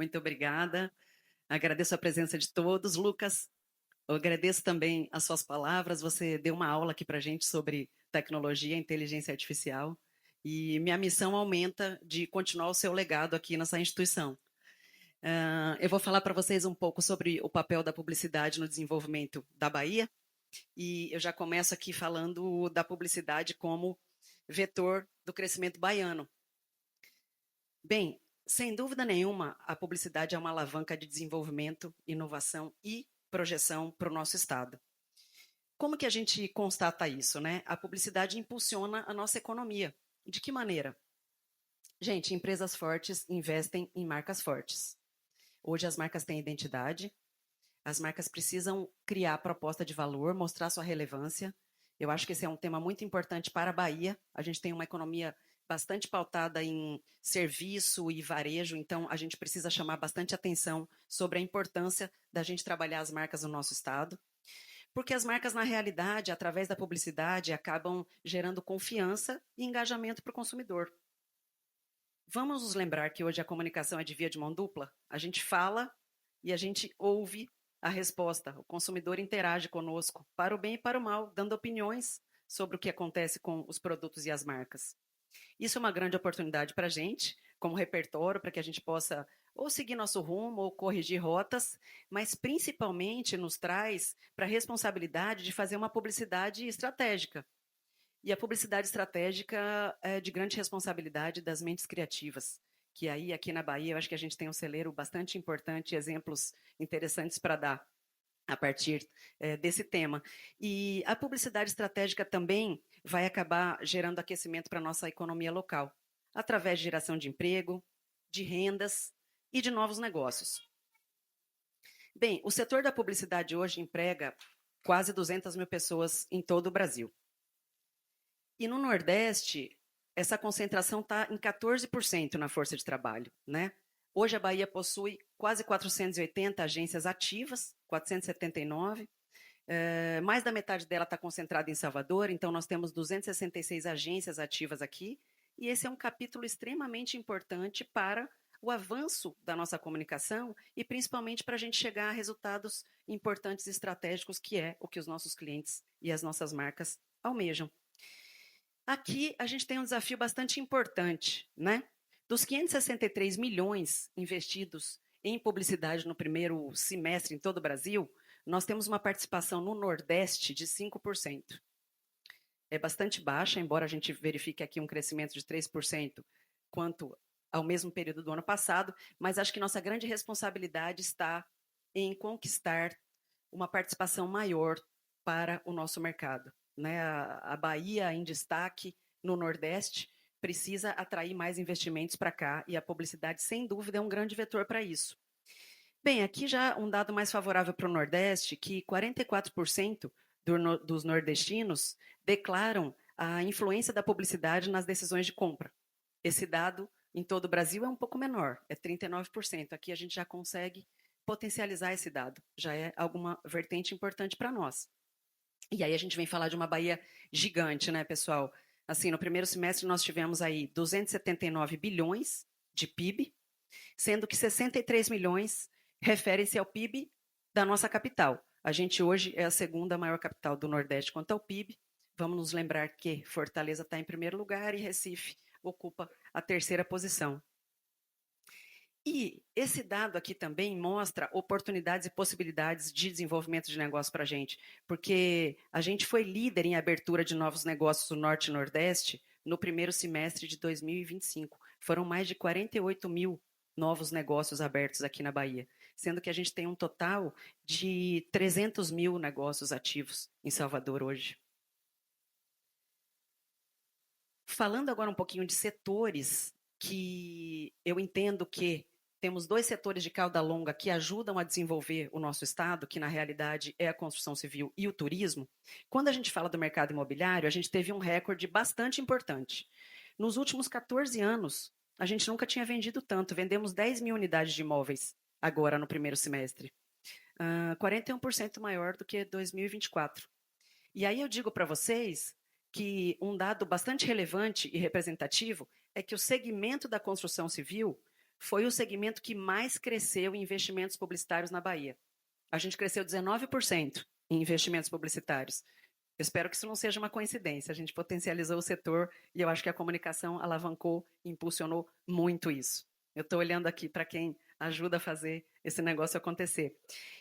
Muito obrigada. Agradeço a presença de todos. Lucas, eu agradeço também as suas palavras. Você deu uma aula aqui para a gente sobre tecnologia e inteligência artificial. E minha missão aumenta de continuar o seu legado aqui nessa instituição. Eu vou falar para vocês um pouco sobre o papel da publicidade no desenvolvimento da Bahia. E eu já começo aqui falando da publicidade como vetor do crescimento baiano. Bem, sem dúvida nenhuma, a publicidade é uma alavanca de desenvolvimento, inovação e projeção para o nosso estado. Como que a gente constata isso, né? A publicidade impulsiona a nossa economia. De que maneira? Gente, empresas fortes investem em marcas fortes. Hoje as marcas têm identidade, as marcas precisam criar proposta de valor, mostrar sua relevância. Eu acho que esse é um tema muito importante para a Bahia. A gente tem uma economia bastante pautada em serviço e varejo, então a gente precisa chamar bastante atenção sobre a importância da gente trabalhar as marcas no nosso estado, porque as marcas, na realidade, através da publicidade, acabam gerando confiança e engajamento para o consumidor. Vamos nos lembrar que hoje a comunicação é de via de mão dupla? A gente fala e a gente ouve a resposta. O consumidor interage conosco, para o bem e para o mal, dando opiniões sobre o que acontece com os produtos e as marcas. Isso é uma grande oportunidade para a gente, como repertório, para que a gente possa ou seguir nosso rumo ou corrigir rotas, mas principalmente nos traz para a responsabilidade de fazer uma publicidade estratégica. E a publicidade estratégica é de grande responsabilidade das mentes criativas, que aí aqui na Bahia eu acho que a gente tem um celeiro bastante importante, exemplos interessantes para dar a partir desse tema. E a publicidade estratégica também vai acabar gerando aquecimento para a nossa economia local, através de geração de emprego, de rendas e de novos negócios. Bem, o setor da publicidade hoje emprega quase 200 mil pessoas em todo o Brasil. E no Nordeste, essa concentração está em 14% na força de trabalho, né? Hoje a Bahia possui quase 480 agências ativas, 479. Mais da metade dela está concentrada em Salvador, então nós temos 266 agências ativas aqui, e esse é um capítulo extremamente importante para o avanço da nossa comunicação e principalmente para a gente chegar a resultados importantes e estratégicos, que é o que os nossos clientes e as nossas marcas almejam. Aqui a gente tem um desafio bastante importante, né? Dos 563 milhões investidos em publicidade no primeiro semestre em todo o Brasil, nós temos uma participação no Nordeste de 5%. É bastante baixa, embora a gente verifique aqui um crescimento de 3% quanto ao mesmo período do ano passado, mas acho que nossa grande responsabilidade está em conquistar uma participação maior para o nosso mercado, né? A Bahia em destaque no Nordeste precisa atrair mais investimentos para cá e a publicidade, sem dúvida, é um grande vetor para isso. Bem, aqui já um dado mais favorável para o Nordeste, que 44% dos nordestinos declaram a influência da publicidade nas decisões de compra. Esse dado em todo o Brasil é um pouco menor, é 39%. Aqui a gente já consegue potencializar esse dado, já é alguma vertente importante para nós. E aí a gente vem falar de uma Bahia gigante, né, pessoal? Assim, no primeiro semestre nós tivemos aí 279 bilhões de PIB, sendo que 63 milhões referem-se ao PIB da nossa capital. A gente hoje é a segunda maior capital do Nordeste quanto ao PIB. Vamos nos lembrar que Fortaleza está em primeiro lugar e Recife ocupa a terceira posição. E esse dado aqui também mostra oportunidades e possibilidades de desenvolvimento de negócio para a gente, porque a gente foi líder em abertura de novos negócios do Norte e Nordeste no primeiro semestre de 2025. Foram mais de 48 mil novos negócios abertos aqui na Bahia, sendo que a gente tem um total de 300 mil negócios ativos em Salvador hoje. Falando agora um pouquinho de setores que eu entendo que temos dois setores de cauda longa que ajudam a desenvolver o nosso estado, que na realidade é a construção civil e o turismo. Quando a gente fala do mercado imobiliário, a gente teve um recorde bastante importante. Nos últimos 14 anos, a gente nunca tinha vendido tanto. Vendemos 10 mil unidades de imóveis agora no primeiro semestre. 41% maior do que 2024. E aí eu digo para vocês que um dado bastante relevante e representativo é que o segmento da construção civil foi o segmento que mais cresceu em investimentos publicitários na Bahia. A gente cresceu 19% em investimentos publicitários. Eu espero que isso não seja uma coincidência. A gente potencializou o setor e eu acho que a comunicação alavancou, impulsionou muito isso. Eu estou olhando aqui para quem ajuda a fazer esse negócio acontecer.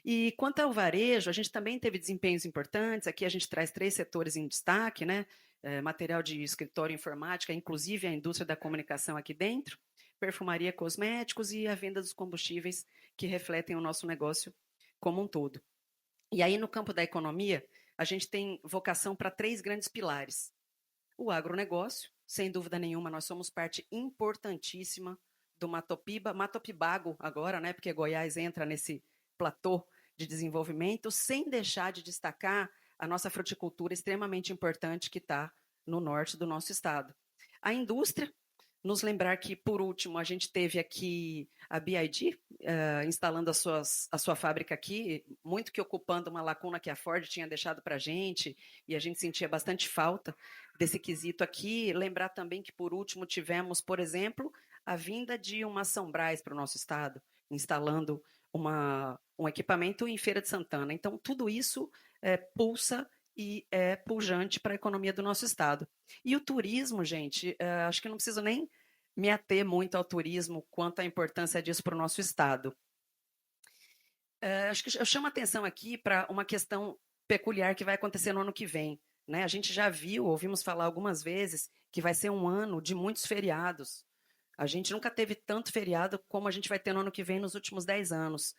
E quanto ao varejo, a gente também teve desempenhos importantes. Aqui a gente traz 3 setores em destaque, né? Material de escritório e informática, inclusive a indústria da comunicação aqui dentro, perfumaria, cosméticos e a venda dos combustíveis que refletem o nosso negócio como um todo. E aí, no campo da economia, a gente tem vocação para 3 grandes pilares. O agronegócio, sem dúvida nenhuma, nós somos parte importantíssima do Matopibago agora, né, porque Goiás entra nesse platô de desenvolvimento, sem deixar de destacar a nossa fruticultura extremamente importante que está no norte do nosso estado. A indústria, nos lembrar que, por último, a gente teve aqui a BYD instalando a sua fábrica aqui, muito que ocupando uma lacuna que a Ford tinha deixado para a gente, e a gente sentia bastante falta desse quesito aqui. Lembrar também que, por último, tivemos, por exemplo, a vinda de uma Sambras para o nosso estado, instalando um equipamento em Feira de Santana. Então, tudo isso pulsa e é pujante para a economia do nosso estado. E o turismo, gente, acho que não preciso nem me ater muito ao turismo quanto à importância disso para o nosso estado. Acho que eu chamo a atenção aqui para uma questão peculiar que vai acontecer no ano que vem. Né? A gente já viu, ouvimos falar algumas vezes, que vai ser um ano de muitos feriados. A gente nunca teve tanto feriado como a gente vai ter no ano que vem nos últimos 10 anos.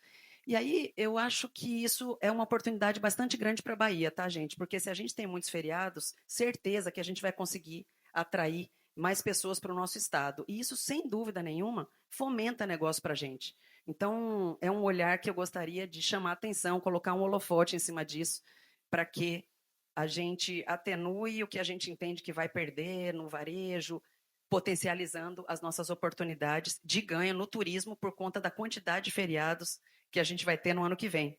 E aí eu acho que isso é uma oportunidade bastante grande para a Bahia, tá, gente? Porque se a gente tem muitos feriados, certeza que a gente vai conseguir atrair mais pessoas para o nosso estado. E isso, sem dúvida nenhuma, fomenta negócio para a gente. Então, é um olhar que eu gostaria de chamar a atenção, colocar um holofote em cima disso, para que a gente atenue o que a gente entende que vai perder no varejo, potencializando as nossas oportunidades de ganho no turismo por conta da quantidade de feriados que a gente vai ter no ano que vem.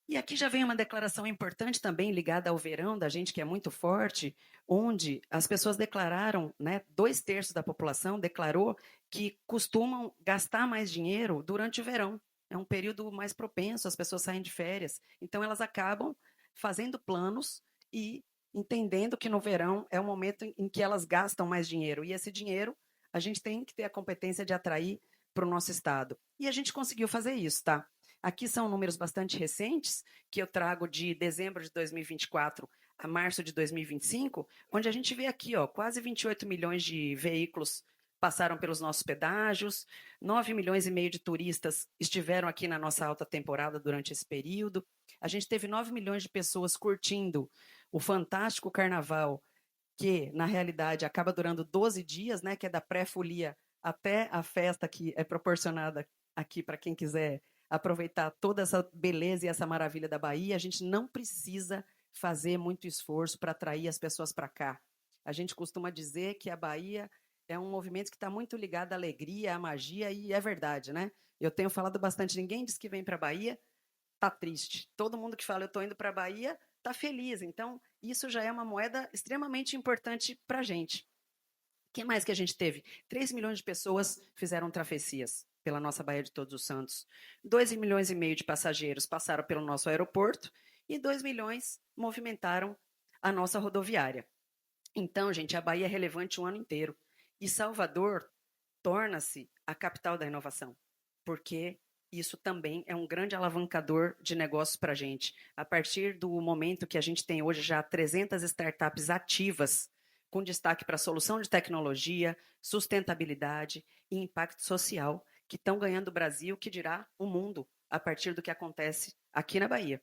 E aqui já vem uma declaração importante também ligada ao verão da gente, que é muito forte, onde as pessoas declararam, né, 2/3 da população declarou que costumam gastar mais dinheiro durante o verão. É um período mais propenso, as pessoas saem de férias. Então, elas acabam fazendo planos e entendendo que no verão é o momento em que elas gastam mais dinheiro. E esse dinheiro, a gente tem que ter a competência de atrair para o nosso estado. E a gente conseguiu fazer isso, tá? Aqui são números bastante recentes, que eu trago de dezembro de 2024 a março de 2025, onde a gente vê aqui, ó, quase 28 milhões de veículos passaram pelos nossos pedágios, 9 milhões e meio de turistas estiveram aqui na nossa alta temporada durante esse período. A gente teve 9 milhões de pessoas curtindo o fantástico carnaval, que na realidade acaba durando 12 dias, né, que é da pré-folia até a festa que é proporcionada aqui para quem quiser aproveitar toda essa beleza e essa maravilha da Bahia. A gente não precisa fazer muito esforço para atrair as pessoas para cá. A gente costuma dizer que a Bahia é um movimento que está muito ligado à alegria, à magia, e é verdade, né? Eu tenho falado bastante, ninguém diz que vem para a Bahia, está triste. Todo mundo que fala eu estou indo para a Bahia está feliz. Então, isso já é uma moeda extremamente importante para a gente. O que mais que a gente teve? 3 milhões de pessoas fizeram travessias pela nossa Baía de Todos os Santos. 2 milhões e meio de passageiros passaram pelo nosso aeroporto e 2 milhões movimentaram a nossa rodoviária. Então, gente, a Bahia é relevante o ano inteiro. E Salvador torna-se a capital da inovação, porque isso também é um grande alavancador de negócios para a gente. A partir do momento que a gente tem hoje já 300 startups ativas, com destaque para a solução de tecnologia, sustentabilidade e impacto social, que estão ganhando o Brasil, que dirá o mundo, a partir do que acontece aqui na Bahia.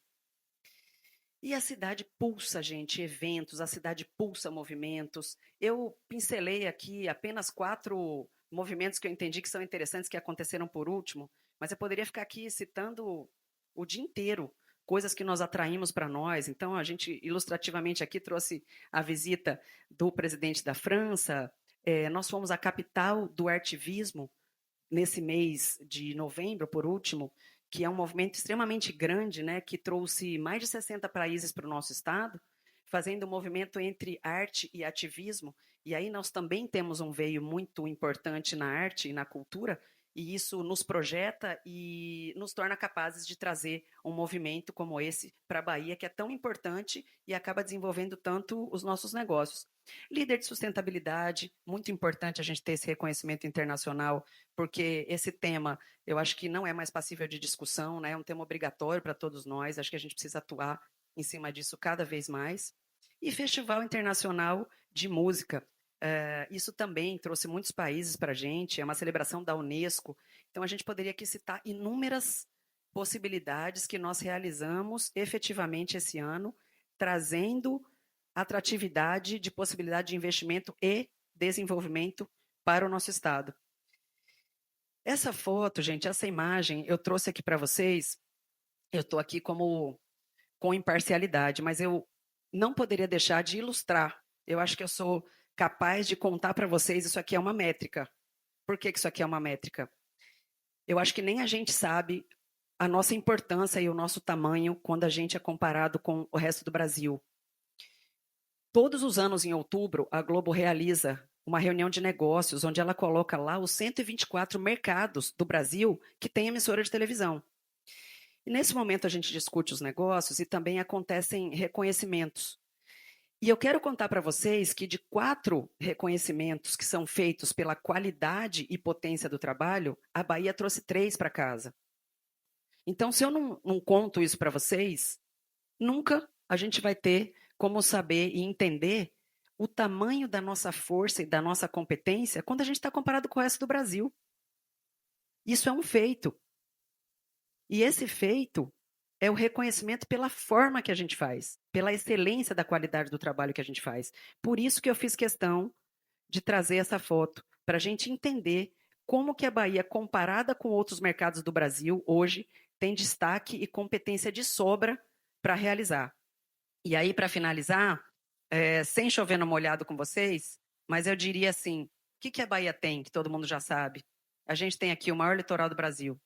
E a cidade pulsa, gente, eventos, a cidade pulsa movimentos. Eu pincelei aqui apenas 4 movimentos que eu entendi que são interessantes, que aconteceram por último, mas eu poderia ficar aqui citando o dia inteiro coisas que nós atraímos para nós. Então, a gente, ilustrativamente, aqui trouxe a visita do presidente da França. Nós fomos a capital do artivismo nesse mês de novembro, por último, que é um movimento extremamente grande, né, que trouxe mais de 60 países para o nosso estado, fazendo um movimento entre arte e ativismo. E aí nós também temos um veio muito importante na arte e na cultura, e isso nos projeta e nos torna capazes de trazer um movimento como esse para a Bahia, que é tão importante e acaba desenvolvendo tanto os nossos negócios. Líder de sustentabilidade, muito importante a gente ter esse reconhecimento internacional, porque esse tema, eu acho que não é mais passível de discussão, né? É um tema obrigatório para todos nós, acho que a gente precisa atuar em cima disso cada vez mais. E Festival Internacional de Música, isso também trouxe muitos países para a gente, é uma celebração da Unesco, então a gente poderia aqui citar inúmeras possibilidades que nós realizamos efetivamente esse ano, trazendo atratividade de possibilidade de investimento e desenvolvimento para o nosso estado. Essa foto, gente, essa imagem, eu trouxe aqui para vocês, eu estou aqui com imparcialidade, mas eu não poderia deixar de ilustrar. Eu acho que eu sou capaz de contar para vocês, isso aqui é uma métrica. Por que isso aqui é uma métrica? Eu acho que nem a gente sabe a nossa importância e o nosso tamanho quando a gente é comparado com o resto do Brasil. Todos os anos, em outubro, a Globo realiza uma reunião de negócios, onde ela coloca lá os 124 mercados do Brasil que têm emissora de televisão. E nesse momento a gente discute os negócios e também acontecem reconhecimentos. E eu quero contar para vocês que de 4 reconhecimentos que são feitos pela qualidade e potência do trabalho, a Bahia trouxe 3 para casa. Então, se eu não conto isso para vocês, nunca a gente vai ter como saber e entender o tamanho da nossa força e da nossa competência quando a gente está comparado com o resto do Brasil. Isso é um feito. E esse feito é o reconhecimento pela forma que a gente faz, pela excelência da qualidade do trabalho que a gente faz. Por isso que eu fiz questão de trazer essa foto, para a gente entender como que a Bahia, comparada com outros mercados do Brasil, hoje, tem destaque e competência de sobra para realizar. E aí, para finalizar, sem chover no molhado com vocês, mas eu diria assim, o que a Bahia tem, que todo mundo já sabe? A gente tem aqui o maior litoral do Brasil.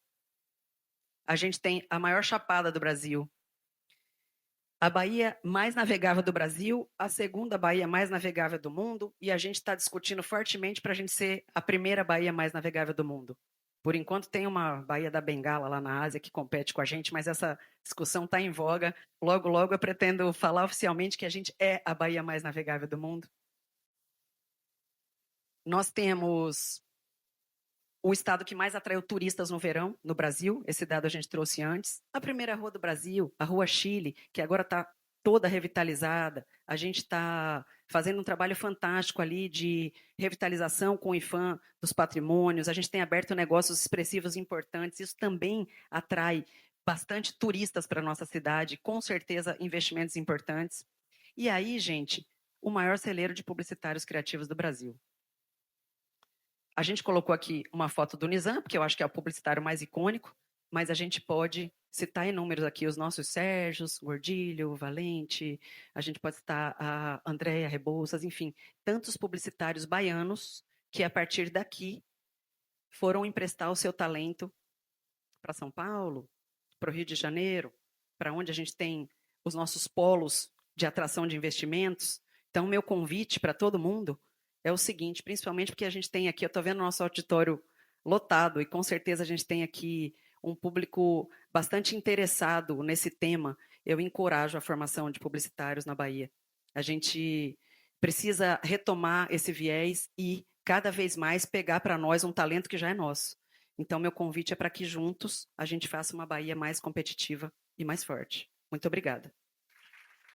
A gente tem a maior chapada do Brasil. A baía mais navegável do Brasil, a segunda baía mais navegável do mundo, e a gente está discutindo fortemente para a gente ser a primeira baía mais navegável do mundo. Por enquanto tem uma Baía da Bengala lá na Ásia que compete com a gente, mas essa discussão está em voga. Logo, logo eu pretendo falar oficialmente que a gente é a baía mais navegável do mundo. Nós temos o estado que mais atraiu turistas no verão, no Brasil. Esse dado a gente trouxe antes. A primeira rua do Brasil, a Rua Chile, que agora está toda revitalizada. A gente está fazendo um trabalho fantástico ali de revitalização com o IFAM dos patrimônios. A gente tem aberto negócios expressivos importantes. Isso também atrai bastante turistas para a nossa cidade, com certeza investimentos importantes. E aí, gente, o maior celeiro de publicitários criativos do Brasil. A gente colocou aqui uma foto do Nizam, porque eu acho que é o publicitário mais icônico, mas a gente pode citar em números aqui os nossos Sérgios, Gordilho, Valente, a gente pode citar a Andréa Rebouças, enfim, tantos publicitários baianos que a partir daqui foram emprestar o seu talento para São Paulo, para o Rio de Janeiro, para onde a gente tem os nossos polos de atração de investimentos. Então, meu convite para todo mundo é o seguinte, principalmente porque a gente tem aqui, eu estou vendo o nosso auditório lotado, e com certeza a gente tem aqui um público bastante interessado nesse tema. Eu encorajo a formação de publicitários na Bahia. A gente precisa retomar esse viés e, cada vez mais, pegar para nós um talento que já é nosso. Então, meu convite é para que juntos a gente faça uma Bahia mais competitiva e mais forte. Muito obrigada.